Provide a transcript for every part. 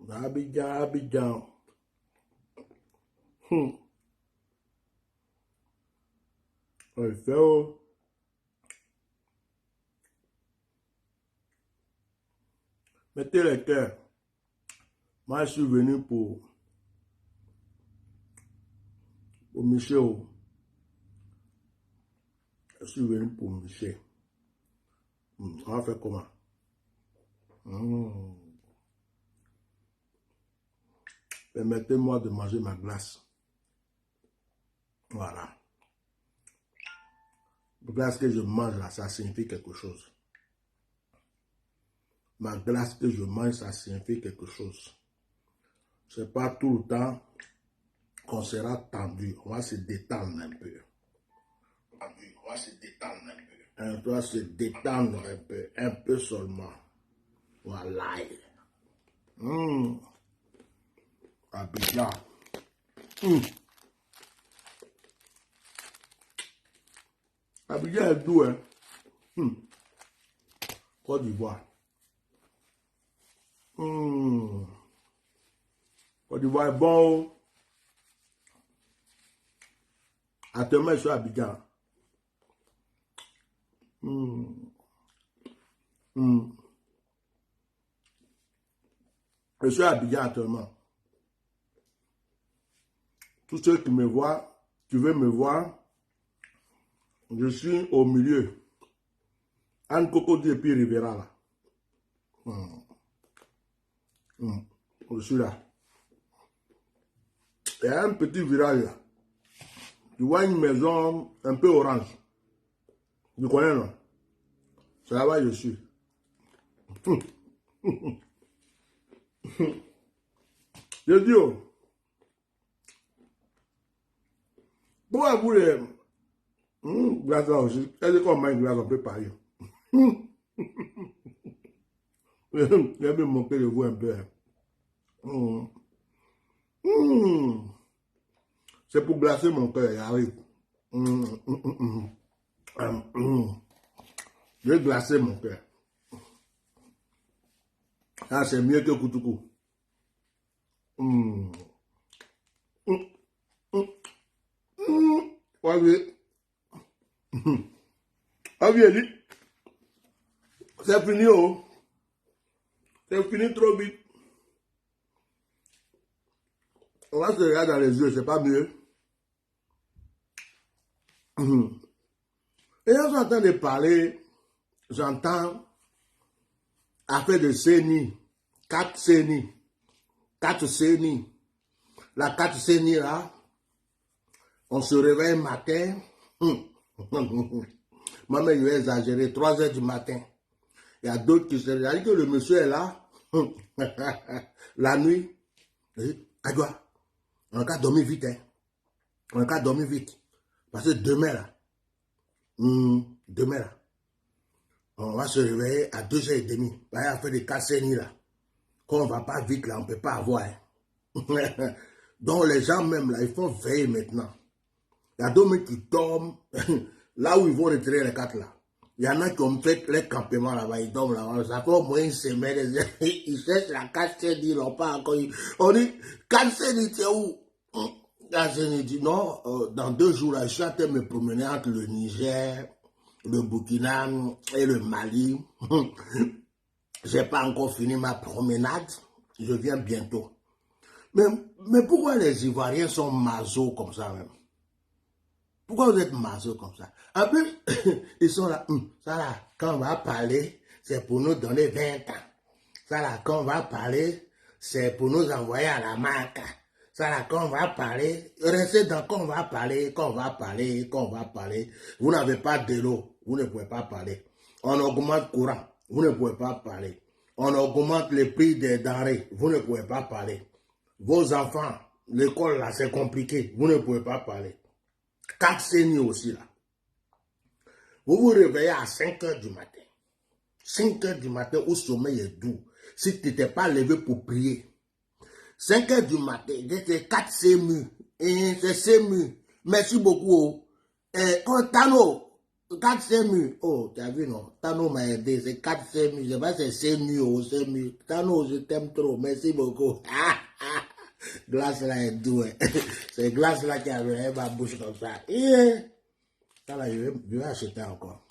Abidjan, Abidjan. Il fait oh. Mettez les cœurs. Moi, je suis venu pour Michel. Je suis venu pour Michel. On va faire comment? Permettez-moi de manger ma glace. Voilà. La glace que je mange là, ça signifie quelque chose. Ma glace que je mange, ça signifie quelque chose. C'est pas tout le temps qu'on sera tendu. On va se détendre un peu. On va se détendre un peu. On va se détendre un peu seulement. Voilà. Abidjan. Abidjan est doux, hein. Côte d'Ivoire. Côte d'Ivoire est bon. Actuellement, je suis à Abidjan. Je suis à Abidjan actuellement. Tous ceux qui me voient, tu veux me voir, je suis au milieu. Anne Cocody et puis Rivera là. Je suis là. Il y a un petit village là. Tu vois une maison un peu orange. Tu connais non? C'est là-bas que je suis. Je dis, oh, pourquoi vous les... glace là aussi. Est-ce qu'on mange une glace, on peut parler. J'ai bien manqué de vous un peu. C'est pour glacer mon cœur, il arrive. Je vais glacer mon cœur. Ah, c'est mieux que Koutoukou. C'est fini, oh. C'est fini trop vite. On va se regarder dans les yeux, c'est pas mieux. Et là, je suis en train de parler, j'entends affaire de CENI, 4 CENI, 4 CENI. La 4 CENI là, on se réveille matin, maman je vais exagérer, 3 heures du matin. Il y a d'autres qui se réveillent, que le monsieur est là, la nuit, Adjoa, on a qu'à dormir vite, hein. On a qu'à dormir vite. Parce que demain là, on va se réveiller à 2h30. Il y a fait des 4 CENI là. Quand on ne va pas vite là, on ne peut pas avoir. Hein. Donc les gens même là, ils font veiller maintenant. Il y a d'autres qui dorment là où ils vont retirer les 4 là. Il y en a qui ont fait les campements là-bas, ils dorment là-bas. Ça fait au moins une semaine. Ils cherchent la 4 CENI, ils n'ont pas encore. On dit 4 CENI, c'est où? Je dit non, dans 2 jours là, je suis en train de me promener entre le Niger, le Burkina et le Mali. Je n'ai pas encore fini ma promenade. Je viens bientôt. Mais pourquoi les Ivoiriens sont masos comme ça même? Pourquoi vous êtes masos comme ça? En plus, ils sont là, ça là, quand on va parler, c'est pour nous donner 20 ans. Ça là, quand on va parler, c'est pour nous envoyer à la marque. Ça là, quand on va parler, restez dans quand on va parler, quand on va parler, quand on va parler. Vous n'avez pas de l'eau, vous ne pouvez pas parler. On augmente courant, vous ne pouvez pas parler. On augmente les prix des denrées, vous ne pouvez pas parler. Vos enfants, l'école là, c'est compliqué, vous ne pouvez pas parler. 4 CENI aussi là. Vous vous réveillez à 5 heures du matin. 5 heures du matin où le sommeil est doux. Si tu n'étais pas levé pour prier. 5 heures du matin, c'est 4 CEMU. C'est CEMU. Merci beaucoup. Tano, 4 murs. Oh, tu as vu, non? Tano m'a aidé. C'est 4 murs. Je sais pas si c'est 6 murs ou 5 murs. Tano, je t'aime trop. Merci beaucoup. Glace là est doux. C'est glace là qui a réveillé ma bouche comme ça. Ça là, je vais acheter encore.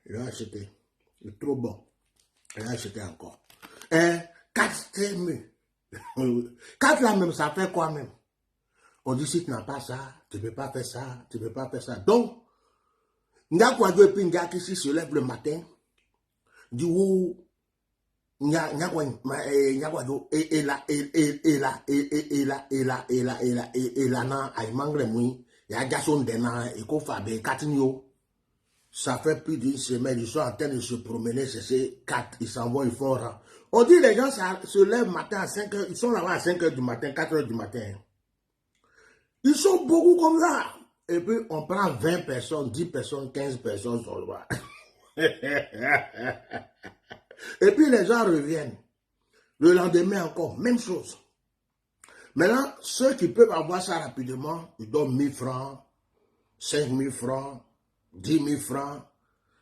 Je vais acheter. C'est trop bon. Je vais acheter encore. 4 murs. 4 là même, ça fait quoi même? On dit si tu n'as pas ça, tu ne peux pas faire ça, tu ne peux pas faire ça. Donc, Nga kwa jo epi nga qui se lève le matin, dit ou nga kwa jo et la na ay mangre mui ya gason dena et ko fabe katinyo. Ça fait plus d'une semaine, ils sont en train de se promener, c'est ces 4, ils s'en vont, ils font rang. On dit les gens se lèvent matin à 5 h, ils sont là-bas à 5 h du matin, 4 h du matin. Ils sont beaucoup comme ça. Et puis, on prend 20 personnes, 10 personnes, 15 personnes sur le bas. Et puis, les gens reviennent. Le lendemain encore, même chose. Maintenant, ceux qui peuvent avoir ça rapidement, ils donnent 1000 francs, 5000 francs, 10 000 francs.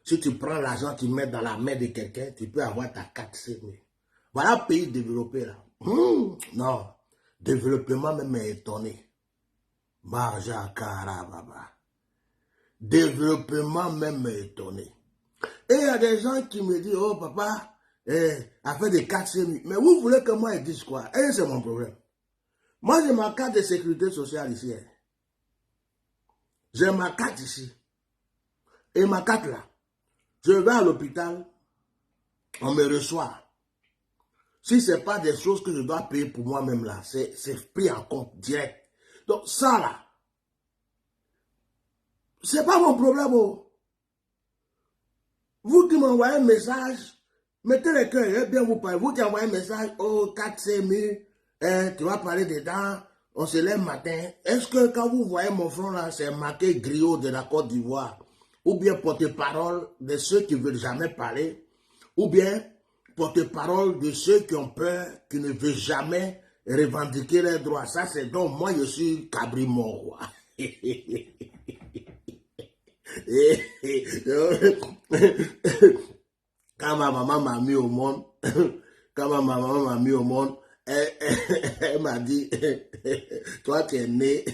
Si tu prends l'argent, tu mets dans la main de quelqu'un, tu peux avoir ta 4 000. Voilà le pays développé là. Non, développement même est étonné. Marja Karababa. Développement même étonné. Et il y a des gens qui me disent, oh papa, a fait des 4 000. Mais vous voulez que moi je dise quoi? Et c'est mon problème. Moi j'ai ma carte de sécurité sociale ici. J'ai ma carte ici. Et ma carte là, je vais à l'hôpital, on me reçoit. Si ce n'est pas des choses que je dois payer pour moi-même là, c'est pris en compte direct. Donc ça là, c'est pas mon problème. Oh. Vous qui m'envoyez un message, mettez le cœur, bien vous parlez. Vous qui envoyez un message, oh 4 000, tu vas parler dedans, on se lève matin. Est-ce que quand vous voyez mon front là, c'est marqué griot de la Côte d'Ivoire, ou bien porte-parole de ceux qui ne veulent jamais parler, ou bien porte-parole de ceux qui ont peur, qui ne veulent jamais revendiquer leurs droits. Ça, c'est donc moi, je suis cabri mort. Quand ma maman m'a mis au monde, elle m'a dit, toi tu es né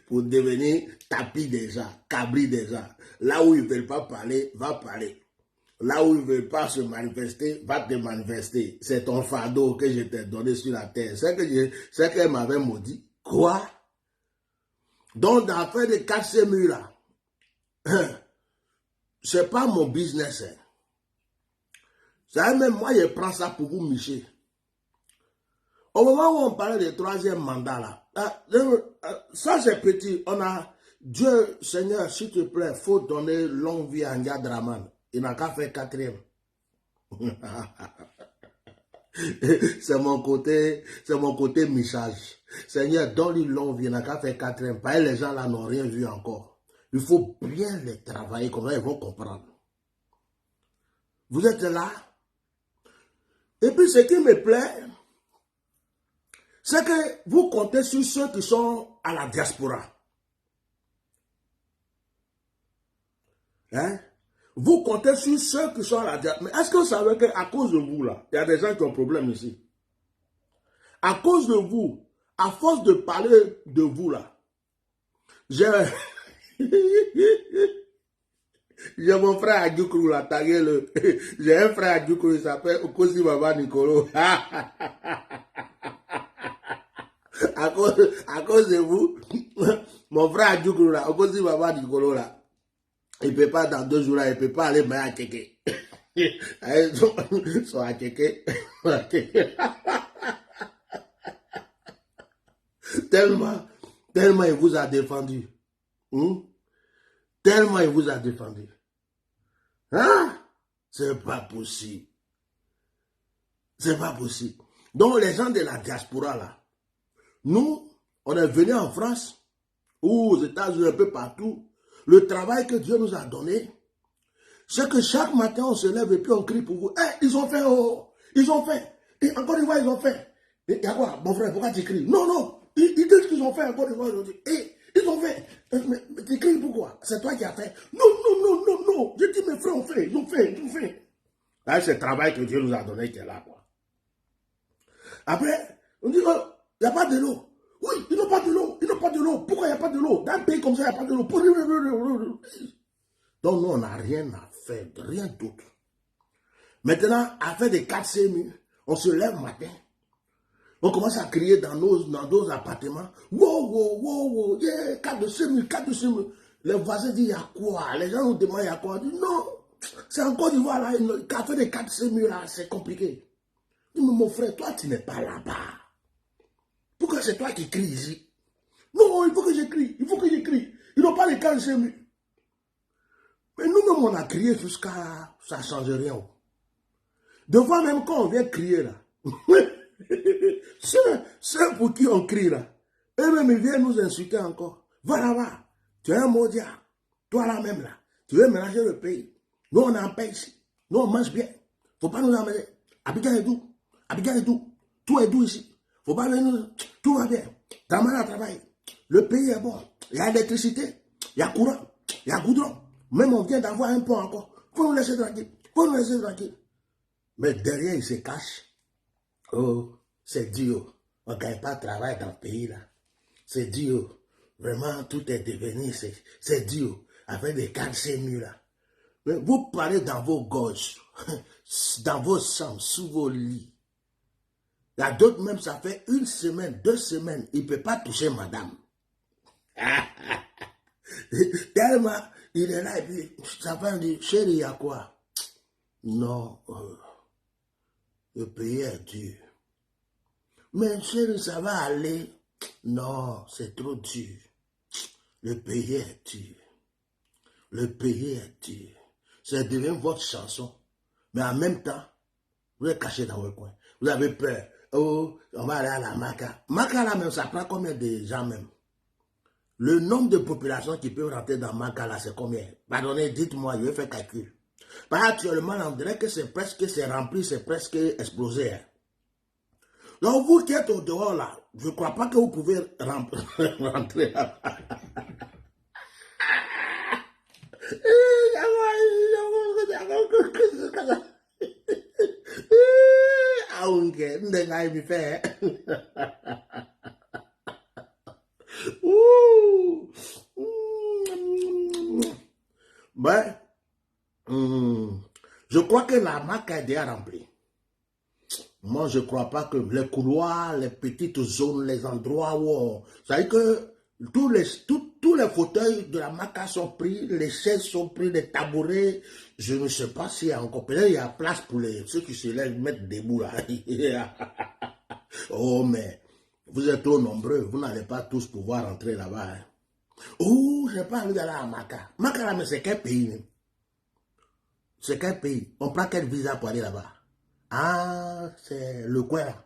pour devenir tapis déjà, cabri déjà. Là où ils ne veulent pas parler, va parler. Là où ils ne veulent pas se manifester, va te manifester. C'est ton fardeau que je t'ai donné sur la terre. C'est qu'elle m'avait maudit. Quoi? Donc, dans l'affaire de 4 murs là, c'est pas mon business. Ça même moi, je prends ça pour vous, Michel. Au moment où on parlait du 3e mandat là, ça c'est petit. On a Dieu, Seigneur, s'il te plaît, faut donner longue vie à Nga Draman. Il n'a qu'à faire 4e. C'est mon côté message. Seigneur, donne-lui longue vie, il n'a qu'à faire 4e. Parce que les gens là n'ont rien vu encore. Il faut bien les travailler, comme ça ils vont comprendre. Vous êtes là. Et puis ce qui me plaît, c'est que vous comptez sur ceux qui sont à la diaspora. Hein? Vous comptez sur ceux qui sont à la diaspora. Mais est-ce que vous savez qu'à cause de vous, là, il y a des gens qui ont problème ici? À cause de vous, à force de parler de vous, là, j'ai mon frère Adjoukrou, là, j'ai un frère Adjoukrou, il s'appelle Okosi Baba Nicolo. À cause de vous, mon frère Adjoukrou, là, Okosi Baba Nicolo, là, il ne peut pas, dans 2 jours là, il ne peut pas aller à Kéké. Ils sont à Kéké. Tellement il vous a défendu. Tellement il vous a défendu. Hein? C'est pas possible. C'est pas possible. Donc les gens de la diaspora là, nous, on est venus en France, ou aux États-Unis, un peu partout. Le travail que Dieu nous a donné, c'est que chaque matin, on se lève et puis on crie pour vous. Ils ont fait, oh, ils ont fait. Et encore une fois, ils ont fait. Et quoi, mon frère, pourquoi tu cries? Non, ils disent qu'ils ont fait encore une fois. Ils ont fait. Mais tu cries pourquoi? C'est toi qui as fait. Non, non, non, non, non. Je dis, mes frères ont fait, ils ont fait, ils ont fait. Là, c'est le travail que Dieu nous a donné qui est là, quoi. Après, on dit, oh, il n'y a pas de l'eau. Oui, ils n'ont pas de l'eau, ils n'ont pas de l'eau. Pourquoi il n'y a pas de l'eau? Dans un pays comme ça, il n'y a pas de l'eau. Donc, nous, on n'a rien à faire, rien d'autre. Maintenant, à faire des 4 minutes, on se lève matin. On commence à crier dans nos appartements. Wow, wow, wow, wow, yeah, 4 de semi. Les voisins disent, il y a quoi? Les gens nous demandent, il y a quoi? On dit, non, c'est encore d'Ivoire, là, qu'à faire des 4 semi, là, c'est compliqué. Je dis, mais mon frère, toi, tu n'es pas là-bas. Pourquoi c'est toi qui cries ici? Non, il faut que j'écris, il faut que j'écris. Ils n'ont pas les 4 semi. Mais nous-mêmes, on a crié jusqu'à, ça ne change rien. De fois même quand on vient crier, là, ceux pour qui on crie là, eux-mêmes ils viennent nous insulter encore. Va là-bas, tu es un maudit. Toi là-même là, tu veux mélanger le pays. Nous on est en paix ici. Nous on mange bien. Faut pas nous amener. Abidjan est doux. Abidjan est doux. Tout est doux ici. Faut pas venir. Tout va bien. Ta mère travaille. Le pays est bon. Il y a l'électricité. Il y a courant. Il y a goudron. Même on vient d'avoir un pont encore. Faut nous laisser tranquille. Faut nous laisser tranquille. Mais derrière, il se cache. Oh, c'est dur. On ne gagne pas de travail dans le pays là. C'est dur. Vraiment, tout est devenu, c'est dur. Avec des 4 murs là. Mais vous parlez dans vos gorges, dans vos chambres, sous vos lits. Il y a d'autres même, ça fait 1 semaine, 2 semaines, il ne peut pas toucher madame. Tellement, il est là et puis, sa femme dit, chérie, il y a quoi? Non, le pays est dur. Mais chérie, ça va aller. Non, c'est trop dur. Le pays est dur. Le pays est dur. C'est devenu votre chanson. Mais en même temps, vous êtes caché dans votre coin. Vous avez peur. Oh, on va aller à la Maca. Maca là même, ça prend combien de gens même? Le nombre de populations qui peuvent rentrer dans Maca là, c'est combien? Pardonnez, dites-moi, je vais faire calcul. Parce actuellement, on dirait que c'est rempli, c'est presque explosé. Hein. Donc, vous qui êtes au dehors là, je ne crois pas que vous pouvez rentrer là. Aunque, ¿dónde hay mi fe? Ben, je crois que la marque est déjà remplie. Moi, je ne crois pas que les couloirs, les petites zones, les endroits où ça veut dire que tous les fauteuils de la maca sont pris, les chaises sont pris, les tabourets. Je ne sais pas s'il y a encore. Peut-être il y a place pour ceux qui se lèvent mettre debout là. Oh, mais vous êtes trop nombreux, vous n'allez pas tous pouvoir rentrer là-bas. Hein. Oh, je n'ai pas envie d'aller à Maca. Maca là, mais c'est quel pays? C'est quel pays? On prend quel visa pour aller là-bas? Ah, c'est le coin là.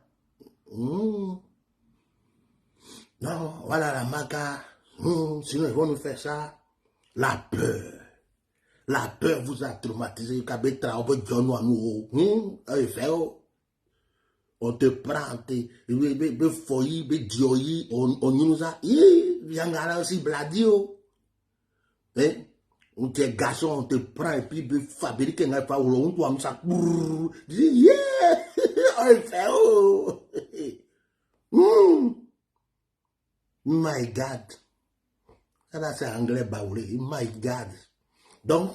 Non, voilà la Maca. Sinon, ils vont nous faire ça. La peur. La peur vous a traumatisé. On te prend, on nous a. Aussi bladio. On te garçon, on te prend et puis fabrique un peu. On doit ça. Yeah! On fait oh! My God. Ça c'est anglais baoulé. My God. Donc,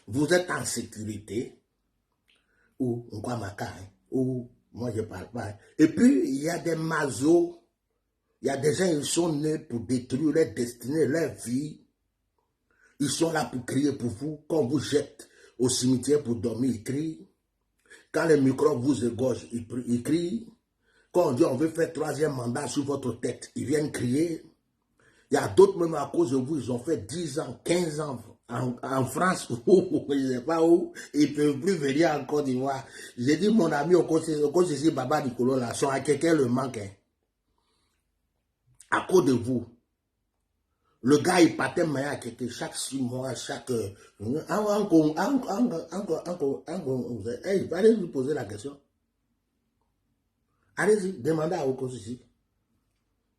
vous êtes en sécurité. Ou, on croit ma caille. Ou, moi je parle pas. Et puis, il y a des mazos. Il y a des gens, ils sont nés pour détruire leur destinée, leur vie. Ils sont là pour crier pour vous. Quand on vous jette au cimetière pour dormir, ils crient. Quand les microbes vous égorgent, ils crient. Quand on dit on veut faire 3e mandat sur votre tête, ils viennent crier. Il y a d'autres même à cause de vous, ils ont fait 10 ans, 15 ans en France, ou je ne sais pas où, ils ne peuvent plus venir en Côte d'Ivoire. J'ai dit mon ami au cause ici, Baba Nicolo, là, sont à quelqu'un le manque. Hein. À cause de vous. Le gars, il partait à quelqu'un chaque 6 mois, chaque... Hey, allez lui poser la question. Allez-y, demandez à Okos ici.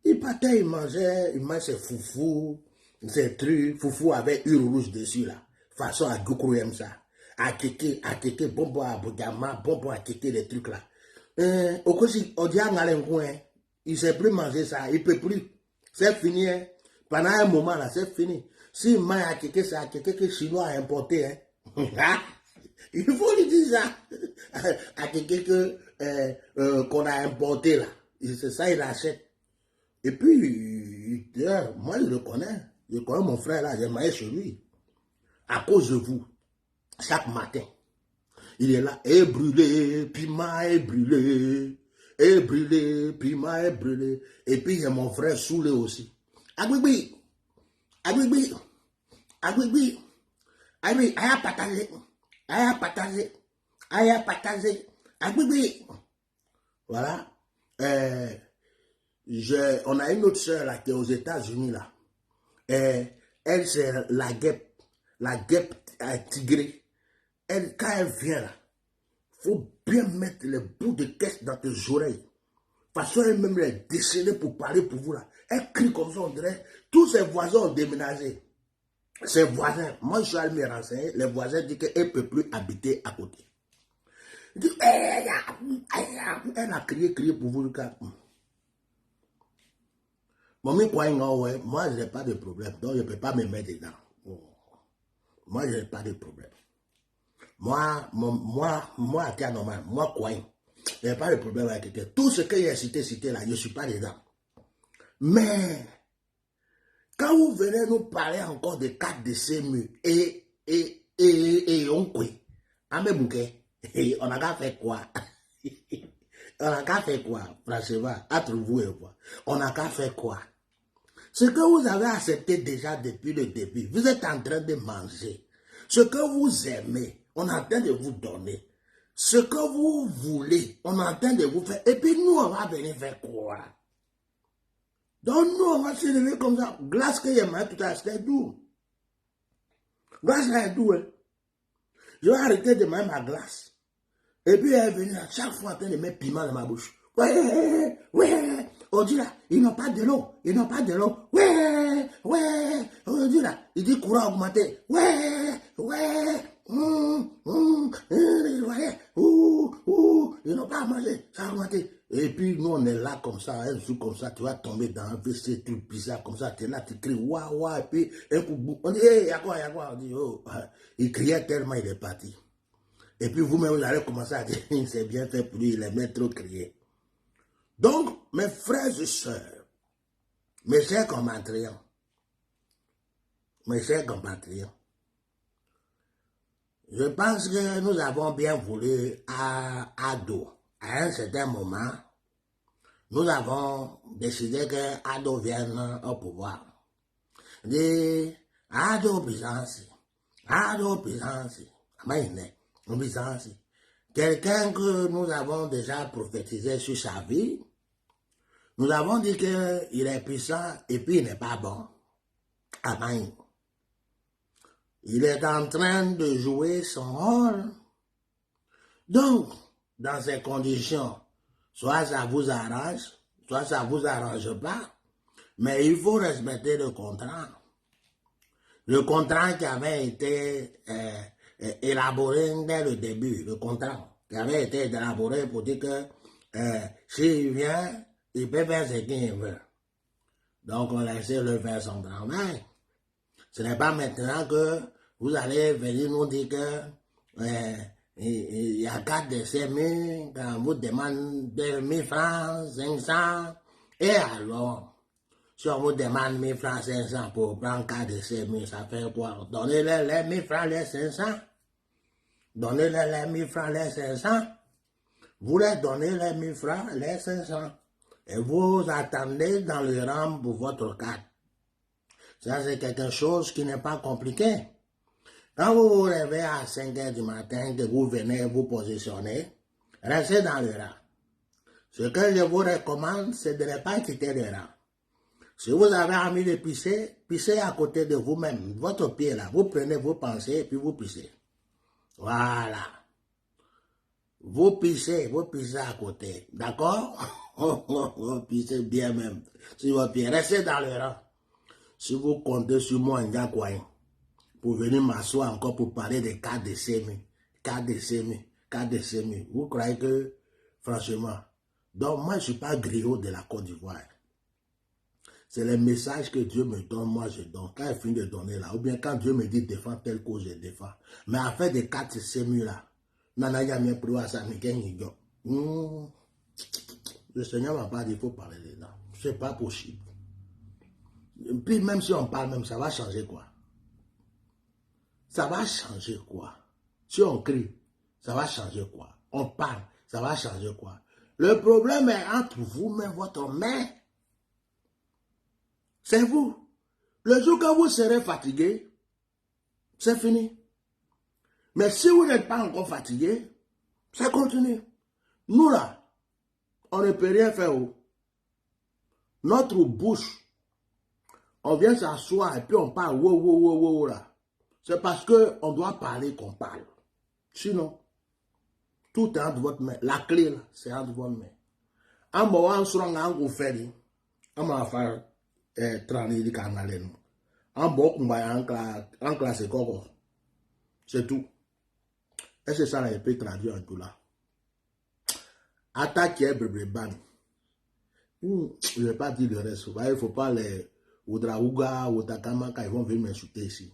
Il partait, il mangeait ses foufous, ses trucs, foufou avec une rouge dessus là. Façon à Goukou aime ça. À kéké, bonbon à boudama, bonbon à kéké, les trucs là. Au cas où on dit à Ngalencoin, il ne sait plus manger ça, il ne peut plus. C'est fini, hein. Pendant un moment là, c'est fini. Si il mange à kéké, c'est à kéké que les Chinois a importé, hein. Il faut lui dire ça. À kéké qu'on a importé là. C'est ça, il achète. Et puis, moi je le connais. Je connais mon frère là, j'ai marié chez lui. À cause de vous, chaque matin, il est là, et brûlé, piment est brûlé, et brûlé, piment est brûlé. Et puis il y a mon frère saoulé aussi. Agbibi, agbibi, agbibi, agbibi, aya partagé, aya partagé, aya partagé, agbibi. Voilà. On a une autre soeur là qui est aux États-Unis là. Elle c'est la guêpe tigrée. Elle, quand elle vient là, faut bien mettre les bouts de caisse dans tes oreilles. De toute façon, elle même les déchaîner pour parler pour vous là. Elle crie comme ça, on dirait. Tous ses voisins ont déménagé. Ses voisins, moi je suis allé me renseigner, les voisins disent qu'elle ne peut plus habiter à côté. Elle a crié pour vous le cas. Moi, je n'ai pas de problème, donc je ne peux pas me mettre dedans. Moi, je n'ai pas de problème. Moi, à terre normal, moi, quoi, je n'ai pas de problème avec quelqu'un. Tout ce que j'ai cité là, je ne suis pas dedans. Mais, quand vous venez nous parler encore de 4 de CMU et on quoi, on a qu'à faire quoi? On a qu'à faire quoi? Franchement, entre vous et moi, on a qu'à faire quoi? Ce que vous avez accepté déjà depuis le début, vous êtes en train de manger. Ce que vous aimez, on est en train de vous donner. Ce que vous voulez, on est en train de vous faire. Et puis nous, on va venir faire quoi? Donc nous, on va se lever comme ça. Glace que j'ai mangé tout à l'heure, c'était doux. Glace là est doux. Hein? Je vais arrêter de manger ma glace. Et puis elle est venue à chaque fois en train de mettre piment dans ma bouche. Ouais, ouais. On dit là, ils n'ont pas de l'eau. Ils n'ont pas de l'eau. Ouais, ouais. On dit là, il dit courant augmenté. Ouais, ouais. Ils n'ont pas à manger. Ça a augmenté. Et puis nous, on est là comme ça, un jour comme ça, tu vas tomber dans un WC, truc bizarre comme ça, tu es là, tu cries, waouh, waouh. Et puis un coup, on dit, hé, y'a quoi, y'a quoi? On dit, oh. Il criait tellement, il est parti. Et puis vous-même, vous allez commencer à dire, c'est bien fait pour lui, il aimait trop crier. Donc, mes frères et sœurs, mes chers compatriotes, je pense que nous avons bien voulu à Ado. À un certain moment, nous avons décidé que Ado vienne au pouvoir. Dit, Ado Byzance, quelqu'un que nous avons déjà prophétisé sur sa vie, nous avons dit qu'il est puissant et puis il n'est pas bon. Amen. Il est en train de jouer son rôle. Donc, dans ces conditions, soit ça vous arrange, soit ça vous arrange pas, mais il faut respecter le contrat. Le contrat qui avait été élaboré dès le début, le contrat qui avait été élaboré pour dire que s'il vient, il peut faire ce qu'il veut. Donc on laisse le faire son travail. Ce n'est pas maintenant que vous allez venir nous dire que il y a 4 décès, quand vous demandez 2000 francs, 500, et alors, si on vous demande 1000 francs, 500 pour prendre 4 décès, ça fait quoi? Donnez-les les 1000 francs, les 500. Donnez-les les 1000 francs, les 500. Vous les donnez les 1000 francs, les 500. Et vous attendez dans le rang pour votre carte. Ça, c'est quelque chose qui n'est pas compliqué. Quand vous vous réveillez à 5 h du matin, que vous venez vous positionner, restez dans le rang. Ce que je vous recommande, c'est de ne pas quitter le rang. Si vous avez envie de pisser, pissez à côté de vous-même, votre pied là. Vous prenez vos pensées et puis vous pissez. Voilà. Vous pissez à côté. D'accord? Puis c'est bien même. Si vous bien, restez dans le rang. Si vous comptez sur moi, pour venir m'asseoir encore pour parler des cas de sémi, vous croyez que, franchement, donc moi je ne suis pas griot de la Côte d'Ivoire. C'est les messages que Dieu me donne, moi je donne. Quand il finit de donner là, ou bien quand Dieu me dit défends telle cause, je défends. Mais en fait des cas de sémi là, le Seigneur m'a pas dit, il faut parler dedans. C'est pas possible. Et puis même si on parle, même ça va changer quoi? Ça va changer quoi? Si on crie, ça va changer quoi? On parle, ça va changer quoi? Le problème est entre vous-même, votre main. C'est vous. Le jour que vous serez fatigué, c'est fini. Mais si vous n'êtes pas encore fatigué, ça continue. Nous là, on ne peut rien faire. Notre bouche, on vient s'asseoir et puis on parle là. C'est parce qu'on doit parler qu'on parle. Sinon, tout est entre votre main. La clé là, c'est entre votre main. En bon, sur un angle fait, on va faire 30 de canal. En bon, on va en classe c'est tout. Et c'est ça, là, il peut traduire en tout là. Attaque est ban. Je ne vais pas dire le reste. Il ne faut pas les Oudraouga ou Takama quand ils vont venir m'insulter ici.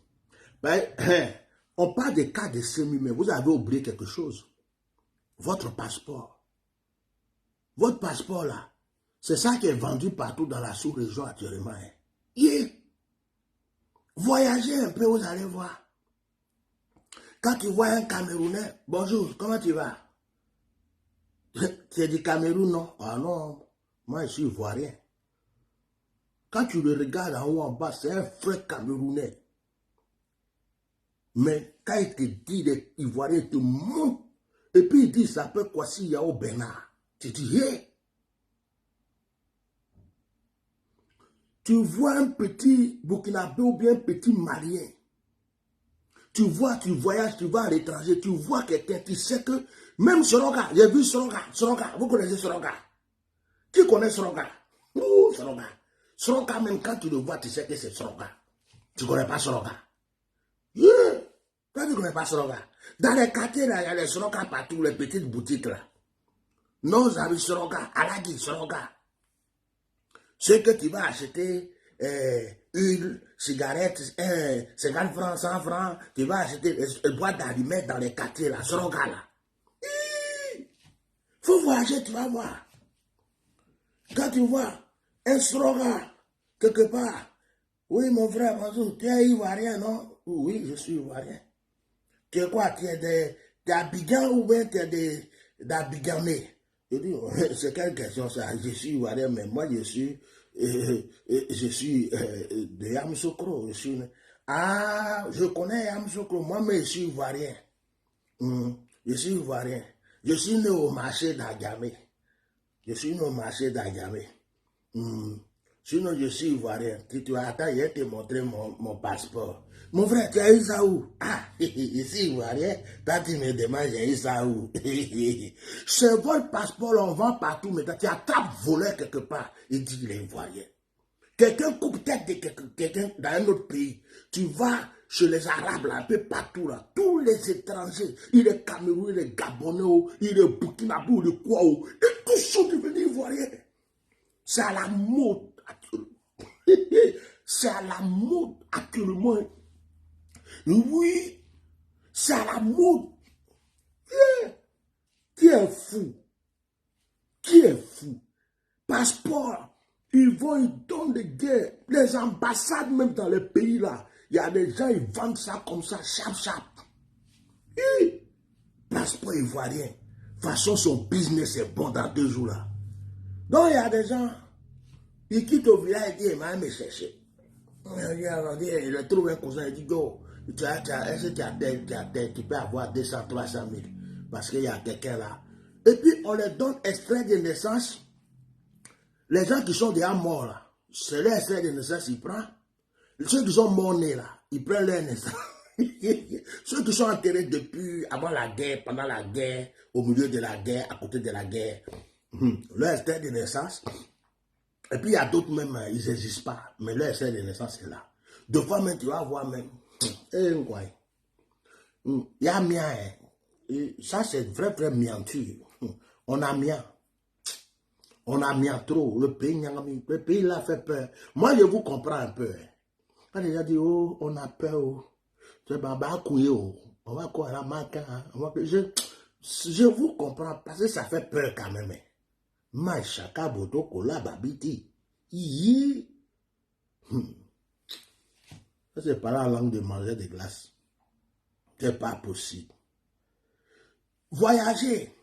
On parle des cas de semi, mais vous avez oublié quelque chose. Votre passeport. Votre passeport là, c'est ça qui est vendu partout dans la sous-région actuellement. Yeah. Voyagez un peu, vous allez voir. Quand tu vois un Camerounais, bonjour, comment tu vas? C'est du Cameroun, non? Ah non, moi je suis ivoirien. Quand tu le regardes en haut en bas, c'est un frère Camerounais. Mais quand il te dit les Ivoiriens te montent, et puis il dit ça peut quoi s'il y a au Bénin. Tu dis, hey. Tu vois un petit Burkinabé ou bien un petit Malien. Tu vois, tu voyages, tu vas à l'étranger, tu vois quelqu'un, tu sais que même Soroka, j'ai vu Soroka, vous connaissez Soroka? Qui connaît Soroka? Soroka. Soroka, même quand tu le vois, tu sais que c'est Soroka. Tu ne connais pas Soroka? Yeah. Toi, tu ne connais pas Soroka? Dans les quartiers, là, il y a les Soroka partout, les petites boutiques là. Nos amis Soroka, Alagi Soroka. Ce que tu vas acheter, une cigarette, 50 francs, 100 francs, tu vas acheter une boîte d'allumettes dans les quartiers là, Soroka là. Faut voyager, tu vas voir. Quand tu vois un Soroka quelque part, oui mon frère, bonjour, tu es ivoirien, non? Oui, je suis ivoirien. Tu es quoi? Tu es d'Abidjan ou bien tu es d'Abidjané? Je dis, c'est quelle question ça? Je suis ivoirien, mais moi je suis de Yamoussoukro. Ah, je connais Yamoussoukro, moi mais je suis ivoirien. Je suis ivoirien. Je suis né au marché d'Agamé. Sinon, je suis ivoirien. Si tu attends, je vais te montrer mon passeport. Mon frère, tu as eu ça où? Ah, ici, ivoirien. Toi, tu me demandes, j'ai eu ça où? C'est votre passeport, on vend partout, mais tu attrapes voleur quelque part. Il dit, il est ivoirien. Quelqu'un coupe tête de quelqu'un dans un autre pays. Tu vas chez les Arabes, là, un peu partout, là. Tous les étrangers, il est Cameroun, il est Gabonais, il est Burkinabé, il est quoi, et tous sont devenus ivoiriens. C'est à la mode. C'est à la mode actuellement. Oui, c'est à la mode. Qui est fou? Qui est fou? Passeport. Ils vont, ils donnent des guerres. Les ambassades, même dans les pays là, il y a des gens, ils vendent ça comme ça, chap. Passeport ivoirien. De toute façon, son business est bon dans 2 jours là. Donc, il y a des gens, ils quittent au village et disent, il m'a me chercher. Il trouve un cousin, il dit, go, est-ce que tu peux avoir 200, 300 000 parce qu'il y a quelqu'un là. Et puis, on leur donne extrait de naissance. Les gens qui sont déjà morts là, c'est leur extrait de naissance, ils prennent. Ceux qui sont morts nés là, ils prennent leur naissance. Ceux qui sont enterrés depuis avant la guerre, pendant la guerre, au milieu de la guerre, à côté de la guerre, Leur extrait de naissance. Et puis il y a d'autres même, ils n'existent pas. Mais leur extrait de naissance est là. Deux fois même, tu vas voir même. Quoi. Il y a mien. Ça, c'est vrai mianture. On a mien. On a mien trop. Le pays l'a fait peur. Moi, je vous comprends un peu. On a déjà dit, oh, on a peur. Oh. On va quoi à la marque. Je vous comprends parce que ça fait peur quand même. Maïchaka boto kola babiti. Ça, c'est pas la langue de manger des glaces. C'est pas possible. Voyager.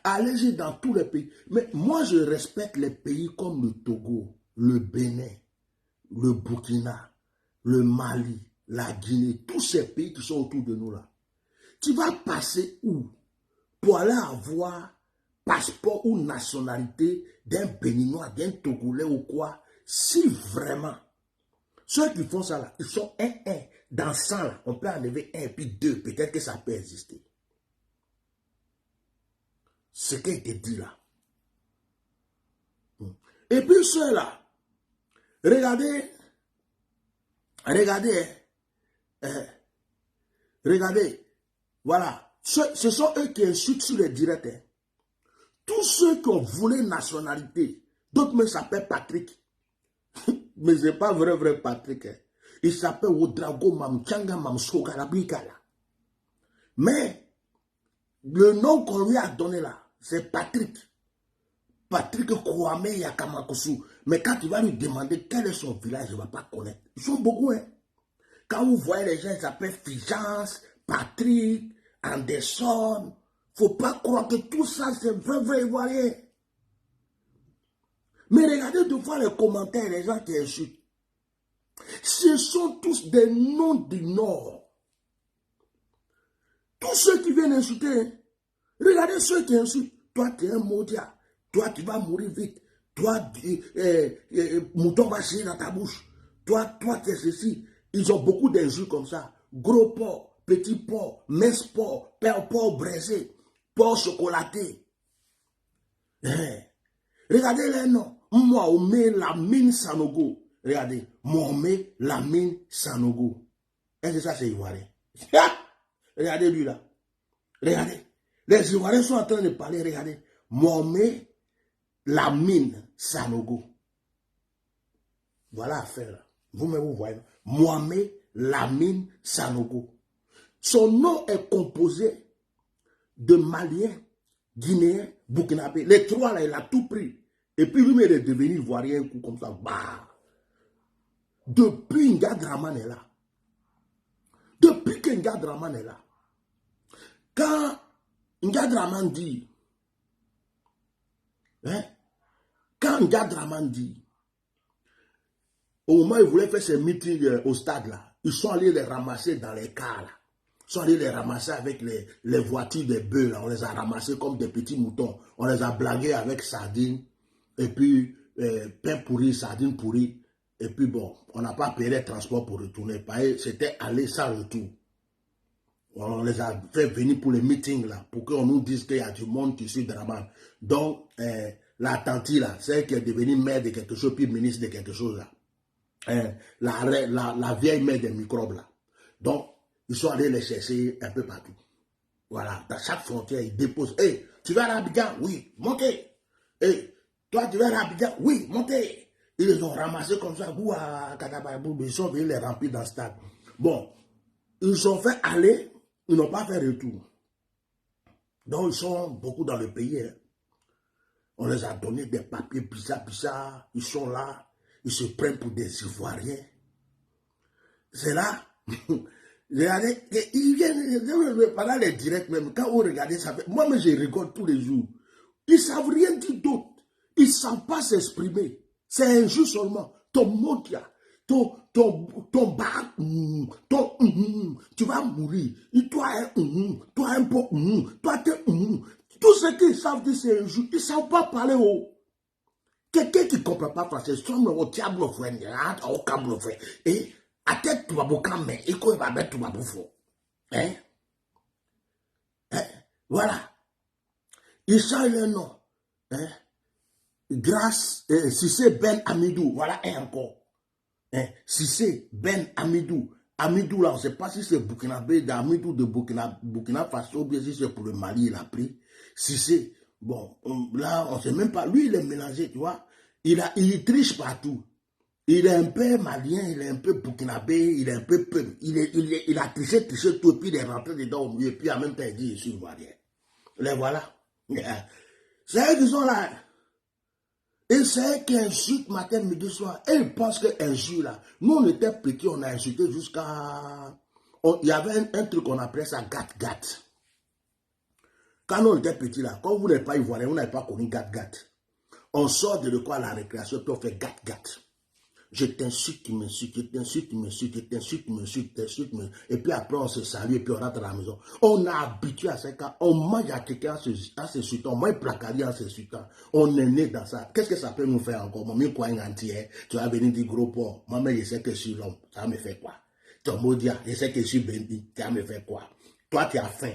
Allez-y dans tous les pays. Mais moi, je respecte les pays comme le Togo, le Bénin, le Burkina, le Mali, la Guinée, tous ces pays qui sont autour de nous là. Tu vas passer où pour aller avoir passeport ou nationalité d'un Béninois, d'un Togolais ou quoi, si vraiment, ceux qui font ça là, ils sont un. Dans 100 là, on peut enlever 1 puis 2, peut-être que ça peut exister. Ce qu'il te dit là. Et puis ceux-là, regardez, voilà, ce sont eux qui insultent sur les directs. Hein. Tous ceux qui ont volé nationalité, d'autres me s'appellent Patrick. Mais ce n'est pas vrai Patrick. Hein. Il s'appelle Oudrago Mamchanga Mamsogarabikala. Mais le nom qu'on lui a donné là, c'est Patrick. Patrick Kouame Yakamakosu. Mais quand tu vas lui demander quel est son village, il ne va pas connaître. Ils sont beaucoup. Hein. Quand vous voyez les gens, ils s'appellent Fijance, Patrick, Anderson. Il ne faut pas croire que tout ça, c'est vrai ivoirien. Mais regardez de voir les commentaires, les gens qui insultent. Ce sont tous des noms du Nord. Tous ceux qui viennent insulter, regardez ceux qui insultent. Toi, tu es un maudit. Toi, tu vas mourir vite. Toi, mouton va chier dans ta bouche. Toi, tu es ceci. Ils ont beaucoup d'injures comme ça. Gros porc, petit porc, mince porc, porc braisé, porc chocolaté. Regardez les noms. Mohamed Lamine Sanogo. Regardez. Mohamed Lamine Sanogo. Est-ce que ça c'est ivoirien? Regardez lui là. Regardez. Les Ivoiriens sont en train de parler. Regardez. Mohamed Lamine Sanogo. Voilà l'affaire là. Vous-même vous voyez. Mohamed Lamine Sanogo. Son nom est composé de Maliens, Guinéens, Burkinabés. Les trois là, il a tout pris. Et puis lui, il est devenu ivoirien un coup comme ça. Bah. Depuis Ngadraman est là. Depuis que Ngadraman est là. Quand Ngadraman dit, quand Ngadraman dit, au moment où ils voulaient faire ces meetings au stade là, ils sont allés les ramasser dans les cars là. Ils sont allés les ramasser avec les voitures des bœufs là. On les a ramassés comme des petits moutons. On les a blagués avec sardines. Et puis, pain pourri, sardines pourries. Et puis bon, on n'a pas payé les transports pour retourner. C'était aller sans retour. On les a fait venir pour les meetings là, pour qu'on nous dise qu'il y a du monde qui suit Draman. Donc, la tante là, celle qui est devenue maire de quelque chose, puis ministre de quelque chose là. La vieille mère des microbes là. Donc, ils sont allés les chercher un peu partout. Voilà, dans chaque frontière, ils déposent. Hey, tu vas à Abidjan? Oui, montez. Hey, toi, tu vas à Abidjan? Oui, montez. Ils les ont ramassés comme ça, ils sont venus les remplir dans le stade. Bon, ils ont fait aller, ils n'ont pas fait retour. Donc, ils sont beaucoup dans le pays. Hein. On les a donné des papiers bizarres. Ils sont là. Ils se prennent pour des Ivoiriens. C'est là. Regardez, ils viennent, pendant les directs même, quand on regarde ça, moi-même je rigole tous les jours. Ils ne savent rien dire d'autre. Ils ne savent pas s'exprimer. C'est un jeu seulement. Ton modia, ton bar, tu vas mourir. Et toi un peu, toi t'es, tout ce qu'ils savent dire c'est un jeu. Ils ne savent pas parler haut. Quelqu'un qui ne comprend pas français, somme au diable frère, au câble frère. Et à tête tu vas beaucoup mais et quoi il va mettre tu vas beaucoup. Voilà. Ils changent le nom. Hein? Grâce, Cissé Ben Amidou, voilà un encore. Hein? Cissé Ben Amidou. Amidou, là, on ne sait pas si c'est Burkinabé, d'Amidou de Burkina Faso, ou bien si c'est pour le Mali, il a pris. Cissé, bon, là, on ne sait même pas. Lui, il est mélangé, tu vois. Il triche partout. Il est un peu malien, il est un peu burkinabé, il est un peu il a triché tout, et puis il est rentré dedans au milieu, et puis en même temps il dit, je suis ivoirien. Les voilà. C'est eux qui sont là. Et c'est eux qui insultent matin, midi, soir. Et ils pensent qu'insulte là. Nous, on était petits, on a insulté jusqu'à... Il y avait un truc qu'on appelait ça gat-gat. Quand on était petits là, quand vous n'êtes pas ivoirien, vous n'avez pas connu gat-gat. On sort de quoi à la récréation, puis on fait gat-gat. Je t'insulte, tu m'insultes, je t'insulte, tu m'insultes, je t'insulte, tu m'insultes, tu m'insultes. Et puis après, on se salue et puis on rentre à la maison. On a habitué à ça. On mange à quelqu'un en s'insultant. On mange placardé en s'insultant. On est né dans ça. Qu'est-ce que ça peut nous faire encore? Mon mien, quoi, entier. Tu vas venir dire gros porc. Moi, je sais que je suis l'homme. Ça me fait quoi? Ton mot dire, je sais que je suis béni. Ça me fait quoi? Toi, tu as faim.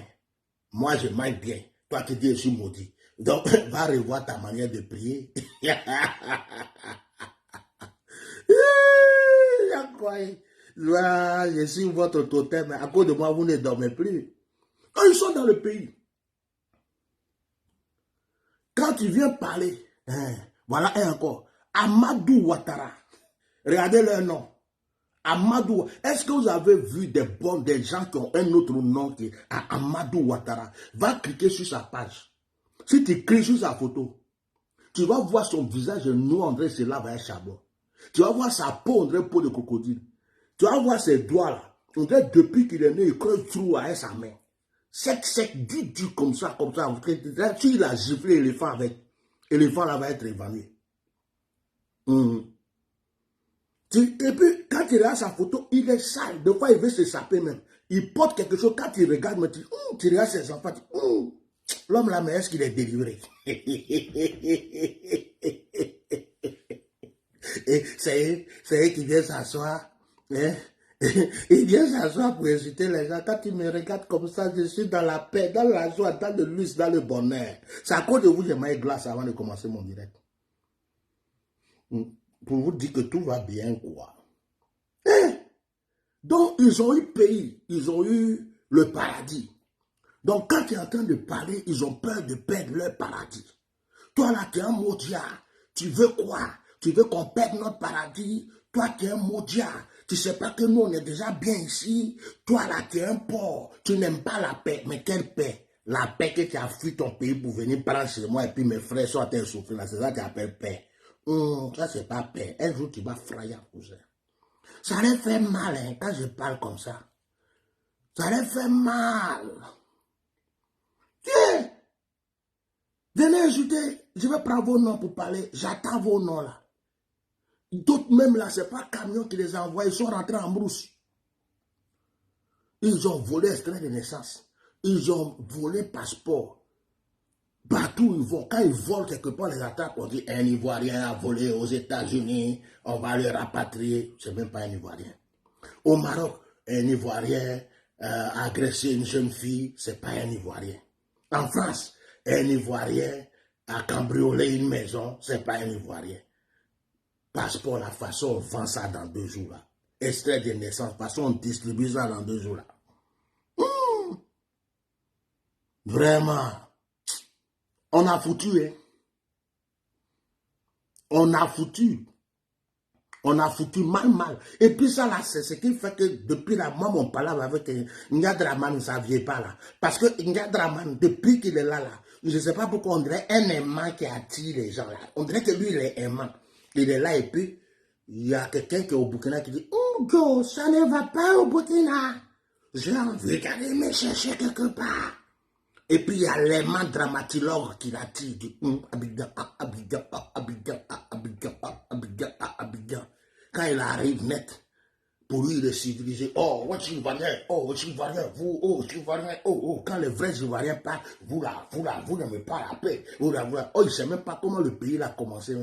Moi, je mange bien. Toi, tu dis, je suis maudit. Donc, va revoir ta manière de prier. Je suis votre totem, mais à cause de moi, vous ne dormez plus. Quand ils sont dans le pays, quand tu viens parler, voilà un encore, Amadou Ouattara, regardez leur nom. Amadou, est-ce que vous avez vu des gens qui ont un autre nom que Amadou Ouattara? Va cliquer sur sa page. Si tu cliques sur sa photo, tu vas voir son visage noir, André se lave avec un charbon. Tu vas voir sa peau, André peau de crocodile. Tu vas voir ses doigts là. On dirait depuis qu'il est né, il creuse trou avec sa main. Sec, du comme ça. Si il a giflé l'éléphant avec, l'éléphant là va être évanoui. Et puis, quand il regarde sa photo, il est sale. Des fois, il veut se saper même. Il porte quelque chose. Quand il regarde, tu regardes ses enfants, l'homme là, mais est-ce qu'il est délivré? Et c'est eux qui viennent s'asseoir. Hein? Il vient s'asseoir pour insulter les gens. Quand tu me regardes comme ça, je suis dans la paix, dans la joie, dans le luxe, dans le bonheur. C'est à cause de vous que j'ai mangé glace avant de commencer mon direct. Pour vous dire que tout va bien, quoi. Donc, ils ont eu pays, ils ont eu le paradis. Donc, quand tu es en train de parler, ils ont peur de perdre leur paradis. Toi, là, tu es un maudit. Tu veux quoi? Tu veux qu'on perde notre paradis? Toi, tu es un maudit. Tu ne sais pas que nous, on est déjà bien ici. Toi, là, tu es un porc. Tu n'aimes pas la paix. Mais quelle paix? La paix que tu as fui ton pays pour venir prendre chez moi et puis mes frères sont en train de souffrir. C'est ça que tu appelles paix. Ça, c'est pas paix. Un jour, tu vas frayer, cousin. Ça leur fait mal, hein, quand je parle comme ça. Ça leur fait mal. Tiens! Venez ajouter, je vais prendre vos noms pour parler. J'attends vos noms là. D'autres même là, ce n'est pas camion qui les envoie, ils sont rentrés en brousse. Ils ont volé extrait de naissance. Ils ont volé passeport. Partout où ils vont, quand ils volent quelque part, les attaques, on dit un Ivoirien a volé aux États-Unis, on va le rapatrier. Ce n'est même pas un Ivoirien. Au Maroc, un Ivoirien a agressé une jeune fille, ce n'est pas un Ivoirien. En France, un Ivoirien a cambriolé une maison, ce n'est pas un Ivoirien. Passeport, la façon, on vend ça dans 2 jours là. Extrait de naissance, façon, on distribue ça dans 2 jours là. Vraiment. On a foutu, hein. On a foutu. On a foutu mal. Et puis ça là, c'est ce qui fait que depuis là, moi, mon palabre avec Ndiadraman, ça ne vient pas là. Parce que Ndiadraman, depuis qu'il est là, je ne sais pas pourquoi on dirait un aimant qui attire les gens là. On dirait que lui, il est aimant. Il est là et puis, il y a quelqu'un qui est au Burkina qui dit, oh, Go, ça ne va pas au Burkina. J'ai envie d'aller me chercher quelque part. Et puis il y a l'aimant dramaturge qui l'attire. Abidjan, Abidjan, Abidjan, Abidjan, Abidjan, Abidjan. Quand il arrive net, pour lui, il est civilisé. Oh, what Ivoirien, oh, Ivoirien, vous, oh, Ivoirien, oh. Quand les vrais Ivoiriens parlent, vous n'aimez pas la paix. Oh, il ne sait même pas comment le pays a commencé.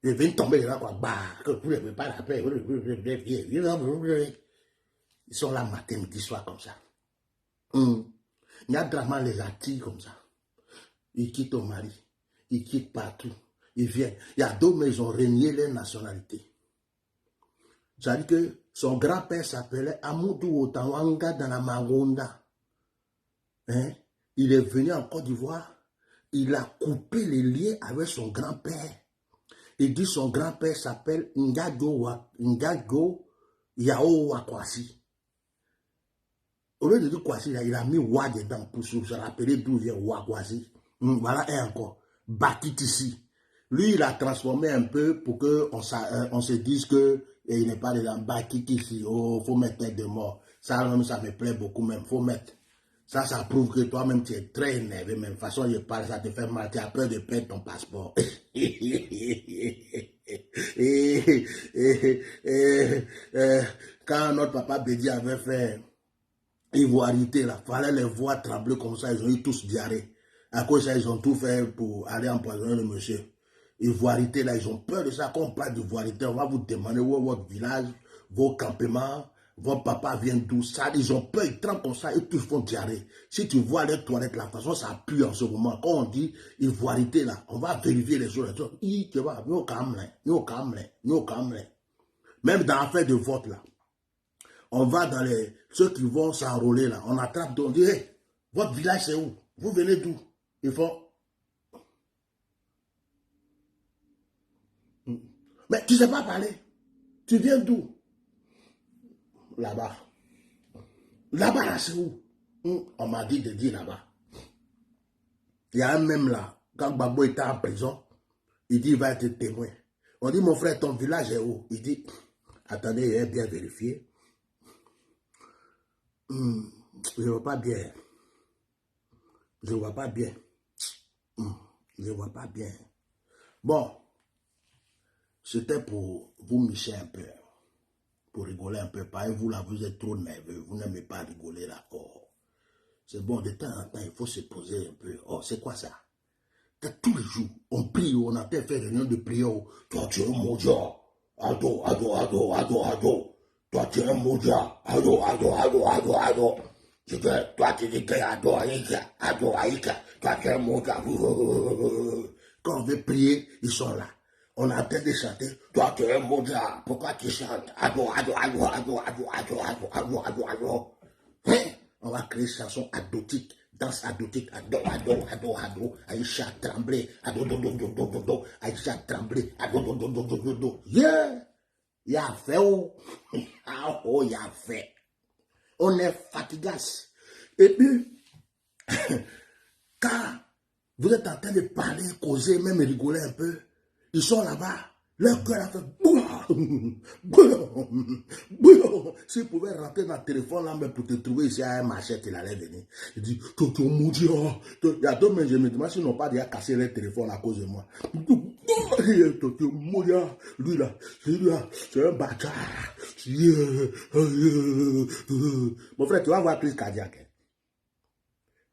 Il vient tomber là, quoi. Bah, que vous n'aimez pas la paix. Ils sont là matin, midi, soir, comme ça. Ndiadraman les attire comme ça. il quitte au Mali, il quitte partout, il vient. Il y a d'autres, mais ils ont régné leur nationalité. C'est-à-dire que son grand-père s'appelait Amoudou Otawanga dans la Maronda. Hein? Il est venu en Côte d'Ivoire, il a coupé les liens avec son grand-père. Il dit son grand-père s'appelle Ngago Yao Wakwasi. Au lieu de dire Kwasi, il a mis Wa dedans pour se rappeler d'où vient Wakwasi. Voilà un encore. Bakitisi. Lui, il a transformé un peu pour qu'on se dise que il n'est pas dedans. Bakitisi. Oh, faut mettre tête de mort. Ça, même, ça me plaît beaucoup même. Faut mettre. Ça prouve que toi-même, tu es très énervé. Même de toute façon, je parle, ça te fait mal. Tu as peur de perdre ton passeport. Quand notre papa Bédi avait fait ivoirité, là, fallait les voir trembler comme ça. Ils ont eu tous diarrhée. À cause de ça, ils ont tout fait pour aller empoisonner le monsieur. Ivoirité, là, ils ont peur de ça. Quand on parle d'ivoirité, on va vous demander où est votre village, vos campements. Votre papa vient d'où ça? Ils ont peur, ils tremblent comme ça et tous font diarrhée. Si tu vois les toilettes, la façon, ça pue en ce moment. Quand on dit ivoirité, là, on va vérifier les choses. Même dans l'affaire de vote, là, on va dans ceux qui vont s'enrôler, là, on attrape, on dit, hey, votre village, c'est où? Vous venez d'où? Ils font. Mais tu ne sais pas parler. Tu viens d'où? Là-bas. Là-bas, là, c'est où? On m'a dit de dire là-bas. Il y a un même là, quand Gbagbo était en prison, il dit il va être témoin. On dit mon frère, ton village est où? Il dit, attendez, il est bien vérifié. Je ne vois pas bien. Je ne vois pas bien. Je ne vois pas bien. Bon, c'était pour vous micher un peu. Pour rigoler un peu. Pas vous là, vous êtes trop nerveux. Vous n'aimez pas rigoler là. Oh. C'est bon, de temps en temps, il faut se poser un peu. Oh, c'est quoi ça? Tous les jours, on prie, on a fait réunion de prière. Toi, tu es un moja. Ado. Toi, tu es un moja. Ado. Toi, tu dis que ado, aïka. Toi, tu es un moja. Quand on veut prier, ils sont là. On a tête de chanter. Toi, tu es un moja. Pourquoi tu chantes? Ado. On va créer une chanson adotique. Danse adotique, ado, Aïcha tremblé, Aïcha tremblé, yeah, il y a fait, il y a fait. On est fatigués. Et puis, quand vous êtes en train de parler, causer, même rigoler un peu, ils sont là-bas. Leur cœur a fait boum. S'il pouvait rentrer dans le téléphone là, mais pour te trouver ici à un marché, il allait venir. Il dit, Toto Moudi, il y a d'autres, mais je me demande s'ils n'ont pas déjà cassé leur téléphone à cause de moi. Toto Moudi, lui là, c'est un bâtard. Mon frère, tu vas avoir crise cardiaque.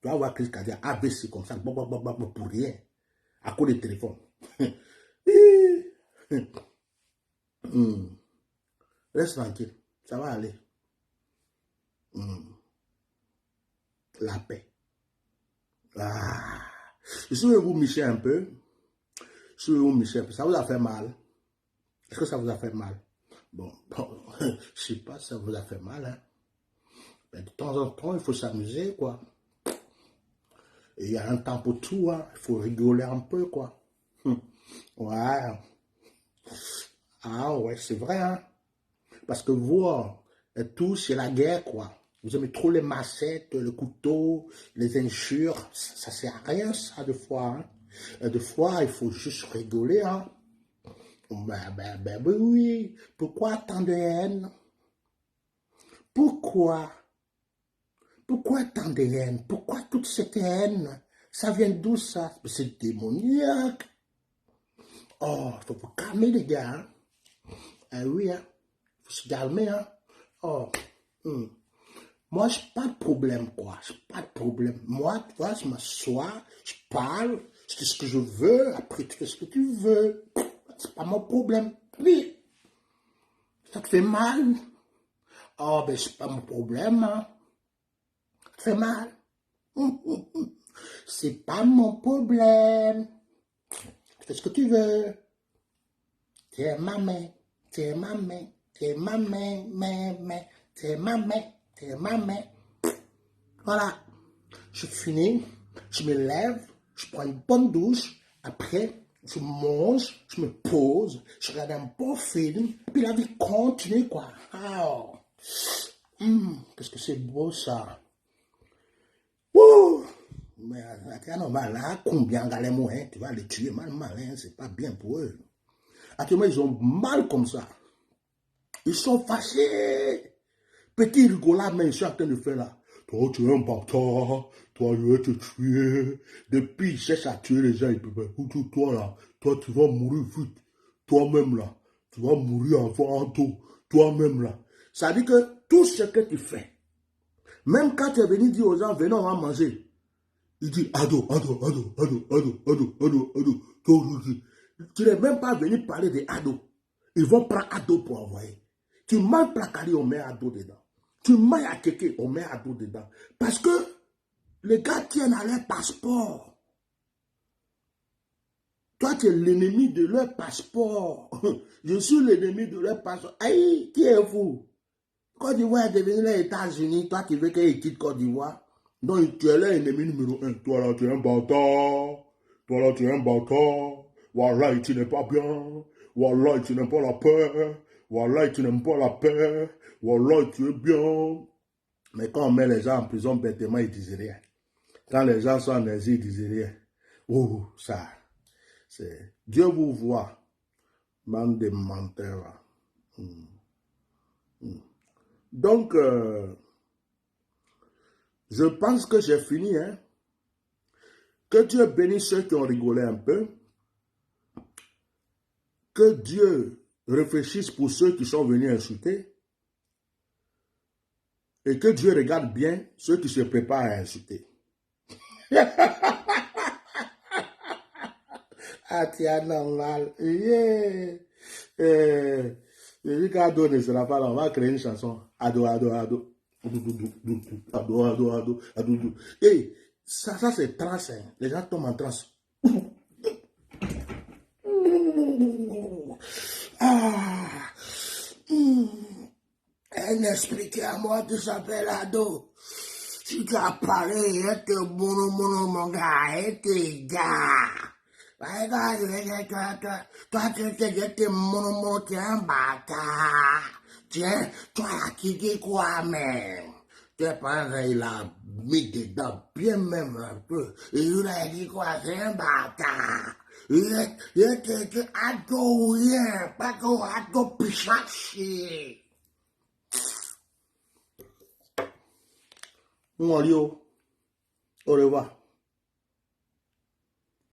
Tu vas avoir crise cardiaque, ABC comme ça, pour rien, à cause du téléphone. Reste tranquille, ça va aller. La paix. Je suis vous Michel un peu. Ça vous a fait mal. Est-ce que ça vous a fait mal? Bon, je sais pas si ça vous a fait mal. Hein. Mais de temps en temps, il faut s'amuser, quoi. Et il y a un temps pour tout, hein. Il faut rigoler un peu, quoi. Ouais. Ah ouais, c'est vrai, hein. Parce que vous, tout, c'est la guerre, quoi. Vous aimez trop les machettes, le couteau, les injures. Ça sert à rien, ça, de fois. Hein. De fois, il faut juste rigoler, hein. Ben oui. Pourquoi tant de haine? Pourquoi? Pourquoi tant de haine? Pourquoi toute cette haine? Ça vient d'où, ça? C'est démoniaque. Oh, il faut vous calmer, les gars. Hein. Ah oui, hein. Faut se calmer, hein. Oh. Moi, je n'ai pas de problème, quoi. Je n'ai pas de problème. Moi, tu vois, je m'assois, je parle, je dis ce que je veux, après tu fais ce que tu veux. C'est pas mon problème. Oui. Ça te fait mal? Oh, ben, c'est pas mon problème, hein. Ça te fait mal. C'est pas mon problème. Fais ce que tu veux. C'est ma main, c'est ma main, c'est ma main, c'est ma main, c'est ma main. Voilà. Je finis, je me lève, je prends une bonne douche. Après, je mange, je me pose, je regarde un bon film. Puis la vie continue, quoi. Oh. Qu'est-ce que c'est beau, ça. Wouh! Mais normal, là, combien galères hein, tu vas les tuer, malin, c'est pas bien pour eux. Actuellement, ils ont mal comme ça. Ils sont fâchés. Petit rigolard, mais ils sont en train de faire là. Toi, tu es un bâtard. Toi, je vais te tuer. Depuis, ils cherchent à tuer les gens. Ils peuvent. Toi, là, toi, tu vas mourir vite. Toi-même, là, tu vas mourir avant tout. Toi-même, là. Ça dit que tout ce que tu fais, même quand tu es venu dire aux gens, venez, on va manger. Il dit, ado. Tu n'es même pas venu parler des ados. Ils vont prendre ado pour envoyer. Tu manges placari, on met ado dedans. Tu manges à quelqu'un, on met ado dedans. Parce que les gars tiennent à leur passeport. Toi, tu es l'ennemi de leur passeport. Je suis l'ennemi de leur passeport. Aïe, qui est vous? Côte d'Ivoire est devenu les États-Unis. Toi qui veux qu'ils quittent Côte d'Ivoire. Donc, tu es l'ennemi numéro 1. Toi là, tu es un bâtard. Toi là, tu es un bâtard. Wallah, tu n'es pas bien. Wallah, tu n'aimes pas la paix. Wallah, tu n'aimes pas la paix. Wallah, tu es bien. Mais quand on met les gens en prison, bêtement, ils disent rien. Quand les gens sont en exil, ils disent rien. Oh, ça, c'est... Dieu vous voit, bande de menteurs. Donc, je pense que j'ai fini. Hein. Que Dieu bénisse ceux qui ont rigolé un peu. Que Dieu réfléchisse pour ceux qui sont venus insulter. Et que Dieu regarde bien ceux qui se préparent à insulter. Ah, tiens, normal. Yeah. Ricardo ne sera pas là. On va créer une chanson. Ado. Ado. Et ça c'est transe. Hein. Les gens tombent en transe. Ah. Expliquez-moi, tu s'appelles Ado. Si tu as parlé, t'es mono, mon gars, t'es gars. Toi, t'es mono, t'es un bâtard. Tiens, toi, qui dit quoi, même? T'es pareil, il a mis dedans, bien même un peu. Et il a dit quoi, c'est un bâtard. Il était ado ou rien, pas qu'on ado pichachi. Au revoir.